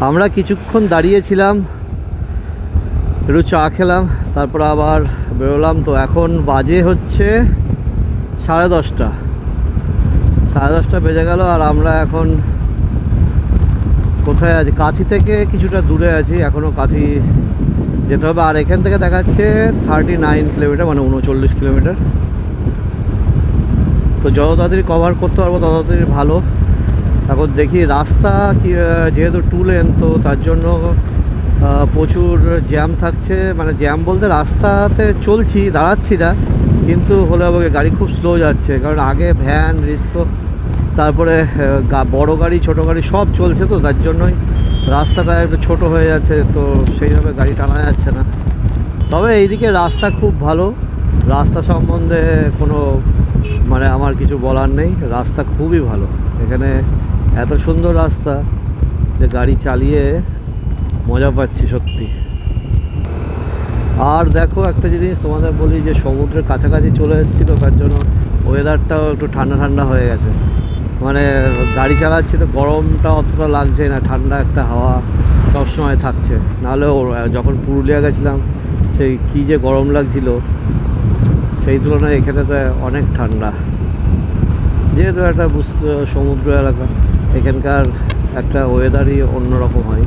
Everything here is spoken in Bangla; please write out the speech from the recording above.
আমরা কিছুক্ষণ দাঁড়িয়েছিলাম, একটু চা খেলাম, তারপর আবার বেরোলাম। তো এখন বাজে হচ্ছে 10:30। 10:30 বেজে গেল। আর আমরা এখন কোথায় আছি? কাঁথি থেকে কিছুটা দূরে আছি, এখনও কাঁথি যেতে হবে। আর এখান থেকে দেখাচ্ছে 39 কিলোমিটার, মানে 39 কিলোমিটার। তো যত তাড়াতাড়ি কভার করতে পারবো তত তাড়াতাড়ি ভালো। এখন দেখি রাস্তা কি, যেহেতু 2 লেন, তো তার জন্য প্রচুর জ্যাম থাকছে। মানে জ্যাম বলতে রাস্তাতে চলছি, দাঁড়াচ্ছি না, কিন্তু হলে আমাকে গাড়ি খুব স্লো যাচ্ছে। কারণ আগে ভ্যান, রিস্কো, তারপরে বড় গাড়ি, ছোট গাড়ি সব চলছে, তো তার জন্যই রাস্তাটা একটু ছোটো হয়ে যাচ্ছে, তো সেইভাবে গাড়ি টানা যাচ্ছে না। তবে এইদিকে রাস্তা খুব ভালো, রাস্তা সম্বন্ধে কোনো মানে আমার কিছু বলার নেই। রাস্তা খুবই ভালো এখানে, এত সুন্দর রাস্তা যে গাড়ি চালিয়ে মজা পাচ্ছি সত্যি। আর দেখো একটা জিনিস তোমাদের বলি, যে সমুদ্রের কাছাকাছি চলে এসেছিলো, তার জন্য ওয়েদারটাও একটু ঠান্ডা ঠান্ডা হয়ে গেছে। মানে গাড়ি চালাচ্ছি তো গরমটা অতটা লাগছে না, ঠান্ডা একটা হাওয়া সবসময় থাকছে। নাহলে যখন পুরুলিয়া গেছিলাম সেই কী যে গরম লাগছিল, সেই তুলনায় এখানে তো অনেক ঠান্ডা। যেহেতু একটা সমুদ্র এলাকা, এখানকার একটা ওয়েদারই অন্যরকম হয়।